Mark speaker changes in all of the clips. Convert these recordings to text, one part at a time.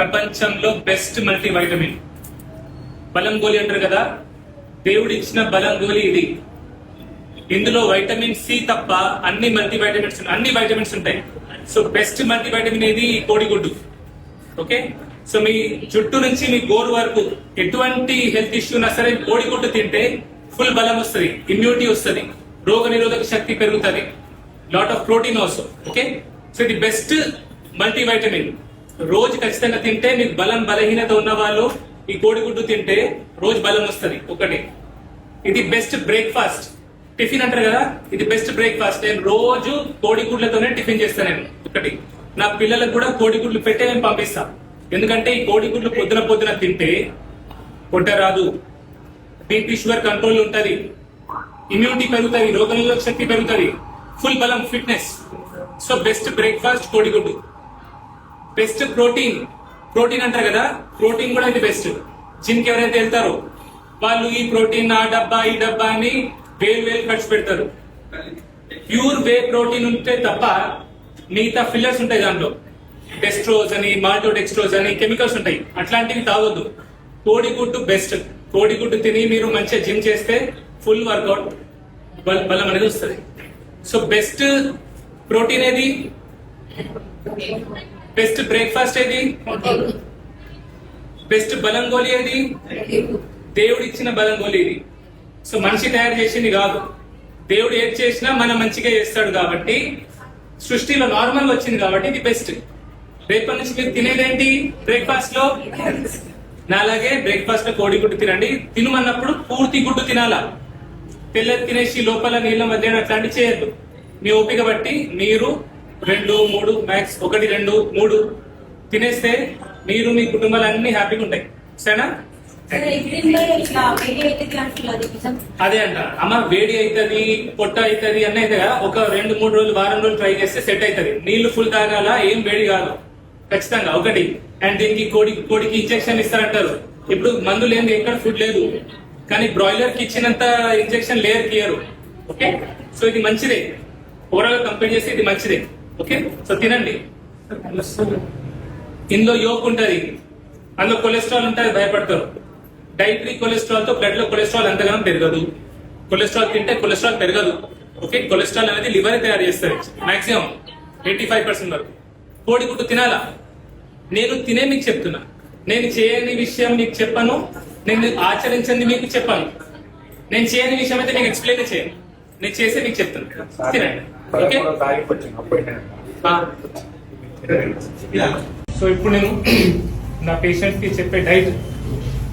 Speaker 1: ప్రపంచంలో best multi vitamin బలం గోలి అంటారు కదా, దేవుడు ఇచ్చిన బలం గోలి ఇది. ఇందులో వైటమిన్ సి తప్ప అన్ని వైటమిన్స్ ఉంటాయి. సో బెస్ట్ మల్టీ వైటమిన్ ఇది కోడిగుడ్డు. ఓకే, సో మీ జుట్టు నుంచి మీ గోరు వరకు ఎటువంటి హెల్త్ ఇష్యూ ఉన్నా సరే కోడిగుడ్డు తింటే ఫుల్ బలం వస్తుంది, ఇమ్యూనిటీ వస్తుంది, రోగ నిరోధక శక్తి పెరుగుతుంది, lot of protein also. Okay, so ఇది బెస్ట్ మల్టీ వైటమిన్. రోజు ఖచ్చితంగా తింటే మీకు బలహీనత ఉన్న వాళ్ళు ఈ కోడిగుడ్డు తింటే రోజు బలం వస్తుంది. ఒకటి, ఇది బెస్ట్ బ్రేక్ఫాస్ట్. టిఫిన్ అంటారు కదా, ఇది బెస్ట్ బ్రేక్ఫాస్ట్. నేను రోజు కోడిగుడ్లతోనే టిఫిన్ చేస్తాను. నేను ఒకటి, నా పిల్లలకు కూడా కోడిగుడ్లు పెట్టే నేను పంపిస్తా. ఎందుకంటే ఈ కోడిగుడ్లు పొద్దున తింటే పొట్ట రాదు, బీపీ షుగర్ కంట్రోల్ ఉంటుంది, ఇమ్యూనిటీ పెరుగుతుంది, రోగనిరోధక శక్తి పెరుగుతుంది, ఫుల్ బలం, ఫిట్నెస్. సో బెస్ట్ బ్రేక్ఫాస్ట్ కోడిగుడ్డు. బెస్ట్ ప్రోటీన్ అంటారు కదా, ప్రోటీన్ కూడా ఇది బెస్ట్. జిమ్ కి ఎవరైతే వెళ్తారో వాళ్ళు ఈ ప్రోటీన్ ఆ డబ్బా ఈ డబ్బా అని వేలు ఖర్చు పెడతారు. ప్యూర్ వే ప్రోటీన్ ఉంటే తప్ప మిగతా ఫిల్లర్స్ ఉంటాయి దాంట్లో, డెస్ట్రోజ్ అని మాల్టోడెక్స్ట్రోజ్ అని కెమికల్స్ ఉంటాయి, అట్లాంటివి తాగొద్దు. కోడిగుడ్డు బెస్ట్. కోడిగుడ్డు తిని మీరు మంచిగా జిమ్ చేస్తే ఫుల్ వర్కౌట్ బలం అనేది వస్తుంది. సో బెస్ట్ ప్రోటీన్ ఏది, బెస్ట్ బ్రేక్ఫాస్ట్ ఏది, బెస్ట్ బలం గోలి ఏది, దేవుడు ఇచ్చిన బలం గోలి ఇది. సో మనిషి తయారు చేసింది కాదు, దేవుడు ఏది చేసినా మనం మంచిగా చేస్తాడు కాబట్టి సృష్టిలో నార్మల్ వచ్చింది కాబట్టి ఇది బెస్ట్. రేపటి నుంచి మీరు తినేదేంటి బ్రేక్ఫాస్ట్ లో? నాలాగే బ్రేక్ఫాస్ట్ లో కోడిగుడ్డు తినండి. తినమన్నప్పుడు పూర్తి గుడ్డు తినాలా, పిల్లలు తినేసి లోపల నీళ్ళ మధ్యాహ్నం అట్లాంటివి చేయొద్దు. మీ ఓపిక బట్టి మీరు 2, 3 మ్యాక్స్ 1, 2, 3 తినేస్తే మీరు మీ కుటుంబాలు అన్ని హ్యాపీగా ఉంటాయి. సరేనా? అదే అంట అమ్మ, వేడి అవుతుంది, పొట్ట అవుతుంది అన్నీ అయితే కదా, ఒక 2-3 రోజులు వారం రోజులు ట్రై చేస్తే సెట్ అవుతుంది. నీళ్లు ఫుల్ తాగాల, ఏం వేడి కాదు ఖచ్చితంగా. ఒకటి, అండ్ దీనికి కోడికి ఇంజెక్షన్ ఇస్తారంటారు. ఇప్పుడు మందు లేని ఎక్కడ ఫుడ్ లేదు, కానీ బ్రాయిలర్ కి ఇచ్చినంత ఇంజెక్షన్ లేయర్ కియరు. ఓకే, సో ఇది మంచిదే, ఓవరాల్ కంపేర్ చేస్తే ఇది మంచిదే. ఓకే, సో తినండి. ఇందులో యోక్ ఉంటుంది, అందులో కొలెస్ట్రాల్ ఉంటుంది, భయపడతారు. డైటరీ కొలెస్ట్రాల్ తో బ్లడ్ లో కొలెస్ట్రాల్ అంతగానో పెరగదు. కొలెస్ట్రాల్ తింటే కొలెస్ట్రాల్ పెరగదు. ఓకే, కొలెస్ట్రాల్ అనేది లివర్ తయారు చేస్తారు మాక్సిమం 85% వరకు. కోడిగుడ్డు తినాలా? నేను తినే మీకు చెప్తున్నా, నేను చేయని విషయం మీకు చెప్పను, నేను ఆచరించింది మీకు చెప్పాను. నేను చేయని విషయం అయితే మీకు ఎక్స్ప్లెయిన్ చేయను, నేను చేసే మీకు చెప్తాను. తినండి. ఓకే, సో ఇప్పుడు నేను నా పేషెంట్స్ కి చెప్పే డైట్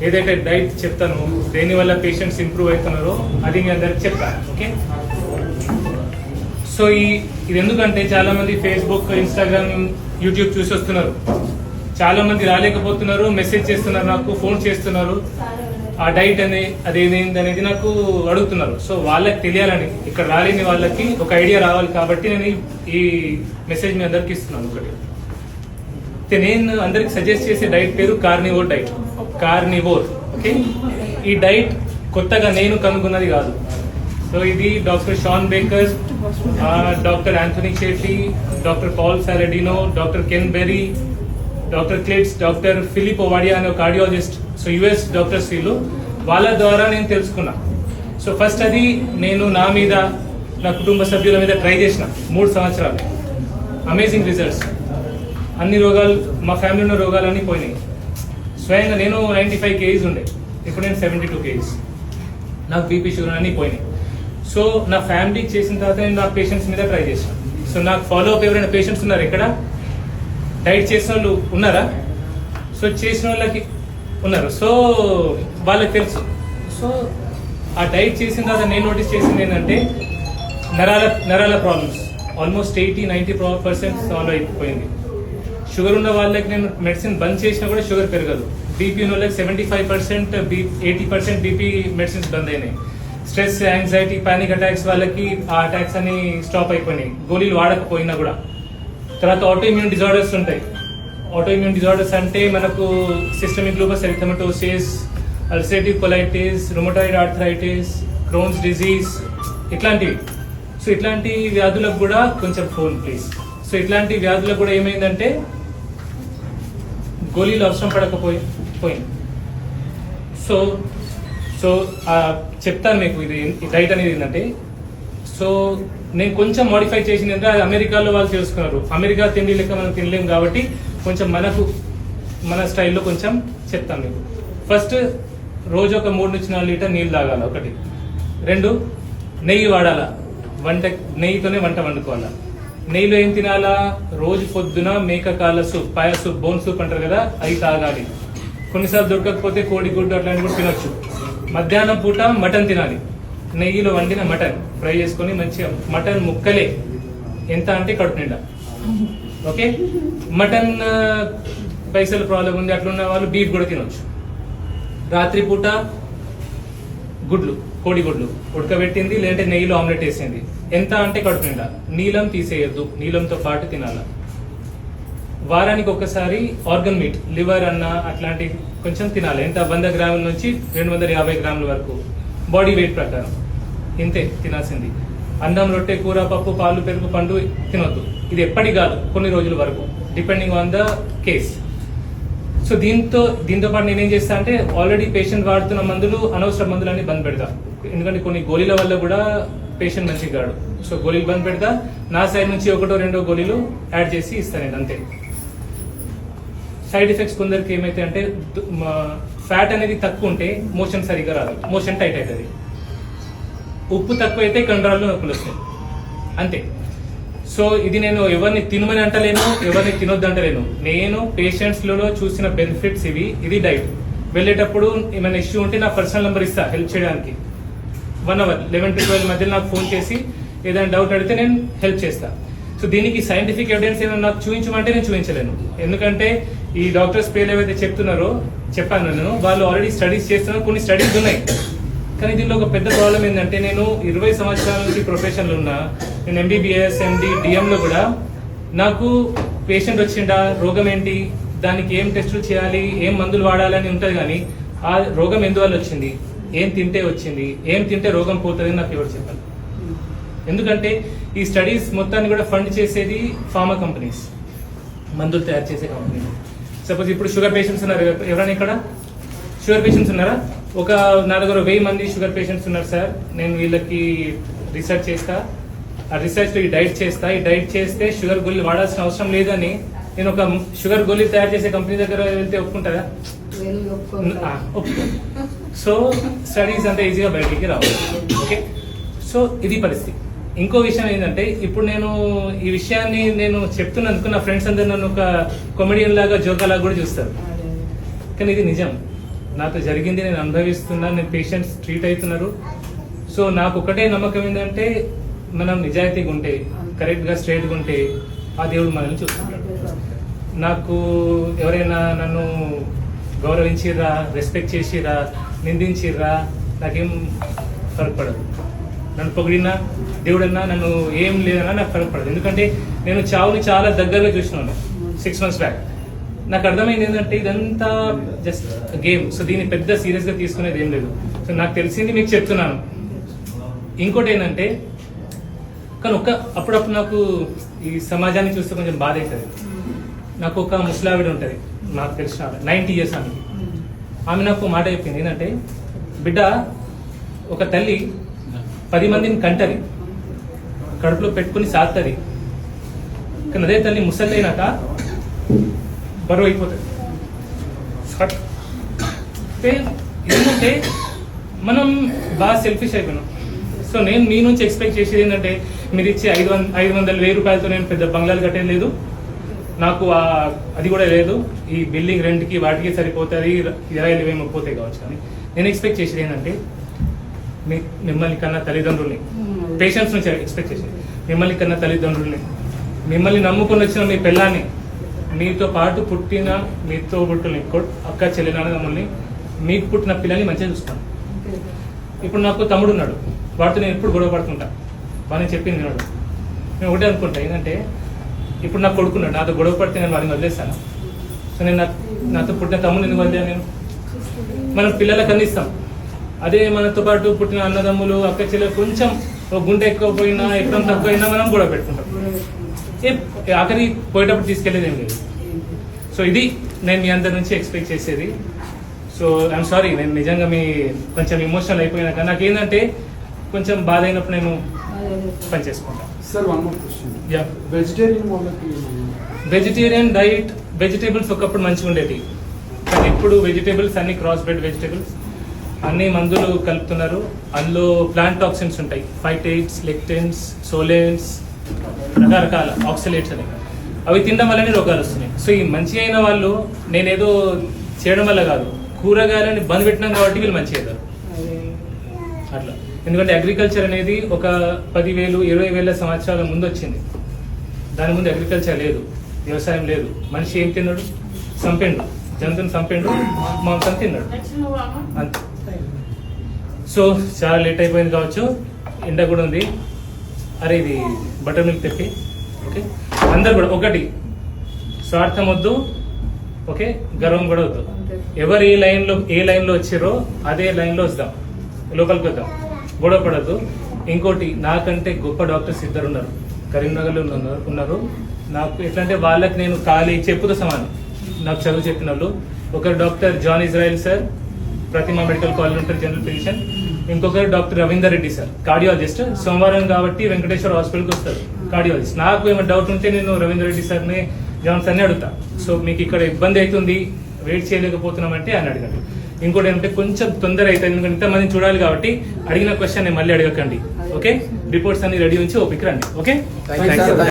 Speaker 1: ఏదైతే డైట్ చెప్తాను, దేని వల్ల పేషెంట్స్ ఇంప్రూవ్ అవుతున్నారో అది మీ అందరికి చెప్తాను. ఓకే, సో ఇది ఎందుకంటే చాలా మంది ఫేస్బుక్, ఇన్స్టాగ్రామ్, యూట్యూబ్ చూసి వస్తున్నారు, చాలా మంది రాలేకపోతున్నారు, మెసేజ్ చేస్తున్నారు, నాకు ఫోన్ చేస్తున్నారు, ఆ డైట్ అదేంటి అనేది నాకు అడుగుతున్నారు. సో వాళ్ళకి తెలియాలని, ఇక్కడ రాలేని వాళ్ళకి ఒక ఐడియా రావాలి కాబట్టి నేను ఈ మెసేజ్ మీ అందరికి ఇస్తున్నాను. ఒకటి, నేను అందరికి సజెస్ట్ చేసే డైట్ పేరు కార్నివోర్ డైట్. కార్నివోర్. ఓకే, ఈ డైట్ కొత్తగా నేను కనుగొన్నది కాదు. సో ఇది doctor Shawn Baker, doctor Anthony Chaffee, doctor Paul Saladino, doctor Ken Berry, doctor Kiltz, doctor Philip Ovadia అనే కార్డియాలజిస్ట్, సో యుఎస్ డాక్టర్స్ వీళ్ళు, వాళ్ళ ద్వారా నేను తెలుసుకున్నా. సో ఫస్ట్ అది నేను నా మీద, నా కుటుంబ సభ్యుల మీద ట్రై చేసిన 3 సంవత్సరాలు. Amazing results. అన్ని రోగాలు, మా ఫ్యామిలీలో ఉన్న రోగాలన్నీ పోయినాయి. స్వయంగా నేను 95 kgs ఉండే, ఇప్పుడు నేను 72 kgs. నాకు బీపీ షుగర్ అన్నీ పోయినాయి. సో నా ఫ్యామిలీకి చేసిన తర్వాత నేను నా పేషెంట్స్ మీద ట్రై చేసిన. సో నాకు ఫాలో అప్ ఎవరైనా పేషెంట్స్ ఉన్నారు ఇక్కడ? డైట్ చేసిన వాళ్ళు ఉన్నారా? సో చేసిన వాళ్ళకి ఉన్నారు, సో వాళ్ళకి తెలుసు. సో ఆ డైట్ చేసిన తర్వాత నేను నోటీస్ చేసింది ఏంటంటే నరాల ప్రాబ్లమ్స్ ఆల్మోస్ట్ 80-90% సాల్వ్ అయిపోయింది. షుగర్ ఉన్న వాళ్ళకి నేను మెడిసిన్ బంద్ చేసినా కూడా షుగర్ పెరగదు. బీపీ ఉన్న వాళ్ళకి 75%, 80% బీపీ మెడిసిన్స్ బంద్ అయినాయి. స్ట్రెస్, యాంగ్జైటీ, పానిక్ అటాక్స్ వాళ్ళకి ఆ అటాక్స్ అని స్టాప్ అయిపోయినాయి, గోళీలు వాడకపోయినా కూడా. తర్వాత ఆటో ఇమ్యూన్ డిజార్డర్స్ ఉంటాయి. ఆటో ఇమ్యూన్ డిజార్డర్స్ అంటే మనకు systemic lupus erythematosus, ulcerative colitis, rheumatoid arthritis, Crohn's disease, ఇట్లాంటివి. సో ఇట్లాంటి వ్యాధులకు కూడా కొంచెం ఫోన్ ప్లీజ్. సో ఇట్లాంటి వ్యాధులకు కూడా ఏమైందంటే గోళీలు అవసరం పోయింది. సో సో చెప్తాను మీకు ఇది డైట్ అనేది ఏంటంటే, సో నేను కొంచెం మోడిఫై చేసింది అంటే అది అమెరికాలో వాళ్ళు తెలుసుకున్నారు. అమెరికా తిండి లెక్క మనం తినలేము కాబట్టి కొంచెం మన స్టైల్లో కొంచెం చెప్తాను మీకు. ఫస్ట్ రోజు ఒక 3 నుంచి 4 లీటర్ నీళ్ళు తాగాల. 1. 2 నెయ్యి వాడాలా. నెయ్యితోనే వంట వండుకోవాలా. నెయ్యిలో ఏం తినాలా? రోజు పొద్దున మేకకాల సూప్, పాయ సూప్, బోన్ సూప్ అంటారు కదా, అవి తాగాలి. కొన్నిసార్లు దొరకకపోతే కోడిగుడ్డు అట్లాంటివి కూడా తినొచ్చు. మధ్యాహ్నం పూట మటన్ తినాలి. నెయ్యిలో వండిన మటన్ ఫ్రై చేసుకొని మంచిగా మటన్ ముక్కలే, ఎంత అంటే కడుపు నిండా. ఓకే, మటన్ పైసలు ప్రాబ్లం ఉంది అట్లున్న వాళ్ళు బీఫ్ కూడా తినొచ్చు. రాత్రి పూట గుడ్లు, కోడిగుడ్లు ఉడకబెట్టింది లేదంటే నెయ్యిలో ఆమ్లెట్ వేసింది, ఎంత అంటే కడుపు నిండా. నీలం తీసేయద్దు, నీలంతో పాటు తినాల. వారానికి ఒకసారి ఆర్గన్ మీట్, లివర్ అన్న అట్లాంటి కొంచెం తినాలి. ఎంత 100 గ్రాముల నుంచి 250 గ్రాముల వరకు బాడీ వెయిట్ ప్రకారం ఇంతే తినాల్సింది. అన్నం, రొట్టె, కూర, పప్పు, పాలు, పెరుగు, పండు తినొద్దు. ఇది ఎప్పటి కాదు, కొన్ని రోజుల వరకు, depending on the case. So దీంతో పాటు నేనేం చేస్తా అంటే, ఆల్రెడీ పేషెంట్ వాడుతున్న మందులు, అనవసర మందులన్నీ బంద్ పెడతా. ఎందుకంటే కొన్ని గోళీల వల్ల కూడా పేషెంట్ మంచిగా కాడు. సో గోళీలు బంద్ పెడతా. నా సైడ్ నుంచి 1-2 గోళీలు యాడ్ చేసి ఇస్తాను నేను, అంతే. సైడ్ ఎఫెక్ట్స్ కొందరికి ఏమైతే అంటే, ఫ్యాట్ అనేది తక్కువ ఉంటే మోషన్ సరిగా రాదు, మోషన్ టైట్ అవుతుంది. ఉప్పు తక్కువ అయితే కండరాల్లో నొప్పులు వస్తాయి, అంతే. సో ఇది నేను ఎవరిని తినమని అంటలేను, ఎవరిని తినొద్దు అంటలేను. నేను పేషెంట్స్ లలో చూసిన బెనిఫిట్స్ ఇవి. ఇది డైట్. వెళ్ళేటప్పుడు ఏమైనా ఇష్యూ ఉంటే నా పర్సనల్ నెంబర్ ఇస్తా హెల్ప్ చేయడానికి. 1 అవర్ 11 to 12 మధ్యలో నాకు ఫోన్ చేసి ఏదైనా డౌట్ అడిగితే నేను హెల్ప్ చేస్తా. సో దీనికి సైంటిఫిక్ ఎవిడెన్స్ ఏమైనా నాకు చూపించమంటే నేను చూపించలేను. ఎందుకంటే ఈ డాక్టర్స్ పేర్లు ఏవైతే చెప్తున్నారో, చెప్పాను నేను, వాళ్ళు ఆల్రెడీ స్టడీస్ చేస్తున్నారు. కొన్ని స్టడీస్ ఉన్నాయి. కానీ దీనిలో ఒక పెద్ద ప్రాబ్లం ఏంటంటే, నేను 20 సంవత్సరాల నుంచి ప్రొఫెషన్లో ఉన్నా. నేను MBBS, MD, DM కూడా నాకు పేషెంట్ వచ్చిండా, రోగం ఏంటి, దానికి ఏం టెస్టులు చేయాలి, ఏం మందులు వాడాలని ఉంటుంది. కానీ ఆ రోగం ఎందువల్ల వచ్చింది, ఏం తింటే వచ్చింది, ఏం తింటే రోగం పోతుంది నాకు ఎవరు చెప్పాలి. ఎందుకంటే ఈ స్టడీస్ మొత్తాన్ని కూడా ఫండ్ చేసేది ఫార్మా కంపెనీస్, మందులు తయారు చేసే కంపెనీలు. సపోజ్ ఇప్పుడు షుగర్ పేషెంట్స్ ఉన్నారు ఎవరైనా ఇక్కడ? షుగర్ పేషెంట్స్ ఉన్నారా? నా దగ్గర 1000 మంది షుగర్ పేషెంట్స్ ఉన్నారు సార్. నేను వీళ్ళకి రీసెర్చ్ చేస్తా, ఆ రీసెర్చ్ లో ఈ డైట్ చేస్తా. ఈ డైట్ చేస్తే షుగర్ గోళీలు వాడాల్సిన అవసరం లేదని నేను ఒక షుగర్ గోళీలు తయారు చేసే కంపెనీ దగ్గర వెళ్తే ఒప్పుకుంటారా? సో స్టడీస్ అంతా ఈజీగా బయటికి రావాలి. ఓకే, సో ఇది పరిస్థితి. ఇంకో విషయం ఏంటంటే, ఇప్పుడు నేను ఈ విషయాన్ని నేను చెప్తున్నందుకు నా ఫ్రెండ్స్ అందరూ నన్ను ఒక కామెడియన్ లాగా, జోకా లాగా కూడా చూస్తారు. కానీ ఇది నిజం, నాతో జరిగింది, నేను అనుభవిస్తున్నాను, నేను పేషెంట్స్ ట్రీట్ అవుతున్నారు. సో నాకు ఒకటే నమ్మకం ఏంటంటే, మనం నిజాయితీగా ఉంటే, కరెక్ట్గా స్ట్రైట్గా ఉంటే ఆ దేవుడు మనల్ని చూస్తున్నాడు. నాకు ఎవరైనా నన్ను గౌరవించిర్రా, రెస్పెక్ట్ చేసిర్రా, నిందించిర్రా, నాకేం ఫరక్ పడదు. నన్ను పొగిడినా, దేవుడన్నా, నన్ను ఏం లేదన్నా నాకు ఫరక్ పడదు. ఎందుకంటే నేను చావుని చాలా దగ్గరగా చూసినాను 6 months బ్యాక్. నాకు అర్థమైంది ఏంటంటే, ఇదంతా జస్ట్ గేమ్. సో దీన్ని పెద్ద సీరియస్గా తీసుకునేది ఏం లేదు. సో నాకు తెలిసింది మీకు చెప్తున్నాను. ఇంకోటి ఏంటంటే, కానీ అప్పుడప్పుడు నాకు ఈ సమాజాన్ని చూస్తే కొంచెం బాధ అవుతుంది. నాకు ఒక ముసలావిడ ఉంటుంది, నాకు తెలిసిన 90 years ఆమెకి. ఆమె నాకు మాట చెప్పింది ఏంటంటే, బిడ్డ, ఒక తల్లి 10 మందిని కంటది, కడుపులో పెట్టుకుని సాగుతుంది. కానీ అదే తల్లి ముసలైనాక బరువు అయిపోతుంది. ఏంటంటే మనం బాగా సెల్ఫిష్ అయిపోయినాం. సో నేను మీ నుంచి ఎక్స్పెక్ట్ చేసేది ఏంటంటే, మీరు ఇచ్చే 500,000 రూపాయలతో నేను పెద్ద బంగ్లాలు కట్టేది లేదు, నాకు అది కూడా లేదు. ఈ బిల్డింగ్ రెంట్కి వాటికి సరిపోతుంది, 20,000 పోతాయి కావచ్చు. కానీ నేను ఎక్స్పెక్ట్ చేసేది ఏంటంటే, మిమ్మల్ని కన్నా తల్లిదండ్రుల్ని, పేషెంట్స్ నుంచి ఎక్స్పెక్ట్ చేసేది, మిమ్మల్ని కన్నా తల్లిదండ్రుల్ని, మిమ్మల్ని నమ్ముకొని వచ్చిన మీ పిల్లాన్ని, మీతో పాటు పుట్టిన మీతో పుట్టిన అక్క, చెల్లి, నాన్నదమ్ముల్ని, మీకు పుట్టిన పిల్లల్ని మంచిగా చూస్తాను. ఇప్పుడు నాకు తమ్ముడు ఉన్నాడు, వాడితో నేను ఎప్పుడు గొడవ పడుతుంటా. వాడిని చెప్పింది విన్నాడు. నేను ఒకటే అనుకుంటా ఏంటంటే, ఇప్పుడు నాకు కొడుకున్నాడు, నాతో గొడవ పడితే నేను వాడిని వదిలేస్తాను. సో నేను నాతో పుట్టిన తమ్ముడు ఎందుకు వదిలేను నేను? మనం పిల్లలకు అందిస్తాం. అదే మనతో పాటు పుట్టిన అన్నదమ్ములు, అక్క చెల్లెలు కొంచెం ఒక గుంట ఎక్కువ పోయినా, ఎక్కడ తక్కువ అయినా మనం గొడవ పెట్టుకుంటాం. ఆఖరి పోయేటప్పుడు తీసుకెళ్లేది ఏం లేదు. సో ఇది నేను మీ అందరి నుంచి ఎక్స్పెక్ట్ చేసేది. సో ఐఎమ్ సారీ, నేను నిజంగా మీ కొంచెం ఎమోషనల్ అయిపోయినా కానీ నాకేంటంటే కొంచెం బాధ అయినప్పుడు నేను పని చేసుకుంటాను.
Speaker 2: Sir one more question.
Speaker 1: Yeah,
Speaker 2: vegetarian వాళ్ళకి
Speaker 1: వెజిటేరియన్ డైట్, వెజిటేబుల్స్ ఒకప్పుడు మంచిగా ఉండేది కానీ ఇప్పుడు వెజిటేబుల్స్ అన్ని క్రాస్ బ్రెడ్ వెజిటేబుల్స్, అన్ని మందులు కలుపుతున్నారు. అందులో ప్లాంట్ టాక్సిన్స్ ఉంటాయి, ఫైటేట్స్, లెక్టిన్స్, సోలెన్స్, రకరకాల ఆక్సిలేట్స్ అని. అవి తినడం వల్లనే రోగాలు వస్తున్నాయి. సో ఈ మంచి అయిన వాళ్ళు నేనేదో చేయడం వల్ల కాదు, కూరగాయలని బంద్ పెట్టినాం కాబట్టి వీళ్ళు మంచి అవుతారు అట్లా. ఎందుకంటే అగ్రికల్చర్ అనేది ఒక 10,000, 20,000 సంవత్సరాల ముందు వచ్చింది. దాని ముందు అగ్రికల్చర్ లేదు, వ్యవసాయం లేదు. మనిషి ఏం తిన్నాడు? చంపిండు, జంతువుని చంపిండు, మాంసం తిన్నాడు అంతే. సో చాలా లేట్ అయిపోయింది కావచ్చు, ఎండ కూడా ఉంది. అరే ఇది బటర్ మిల్క్ తెప్పి. ఓకే, అందరు కూడా ఒకటి, స్వార్థం వద్దు, ఓకే, గర్వం కూడా వద్దు. ఎవరు ఏ లైన్లో వచ్చారో అదే లైన్లో వద్దాం, లోపలికి వద్దాం, గొడవ పడద్దు. ఇంకోటి, నాకంటే గొప్ప డాక్టర్స్ ఇద్దరు ఉన్నారు, కరీంనగర్లో ఉన్నారు. నాకు ఎట్లా అంటే వాళ్ళకి నేను ఖాళీ చెప్పుతో సమానం, నాకు చదువు చెప్పిన వాళ్ళు. ఒకరు డాక్టర్ జాన్ ఇజ్రాయెల్ సార్, ప్రతిమా మెడికల్ కాలేజ్ ఉంటారు, జనరల్ ఫిజిషియన్. ఇంకొకరు doctor Ravinder Reddy sir, cardiologist. సోమవారం కాబట్టి వెంకటేశ్వర హాస్పిటల్కి వస్తారు, కార్డియాలజిస్ట్. నాకు ఏమైనా డౌట్ ఉంటే నేను రవీందర్ రెడ్డి సార్ని, జాన్ సార్ని అడుగుతా. సో మీకు ఇక్కడ ఇబ్బంది అవుతుంది, వెయిట్ చేయలేకపోతున్నామంటే అని అడగండి. ఇంకోటి ఏంటంటే కొంచెం తొందర అవుతుంది, ఎందుకంటే ఇంతమంది చూడాలి కాబట్టి అడిగిన క్వశ్చన్ మళ్ళీ అడగకండి. ఓకే, రిపోర్ట్స్ అన్ని రెడీ ఉంచి ఓపిక రండి. Okay, thank you.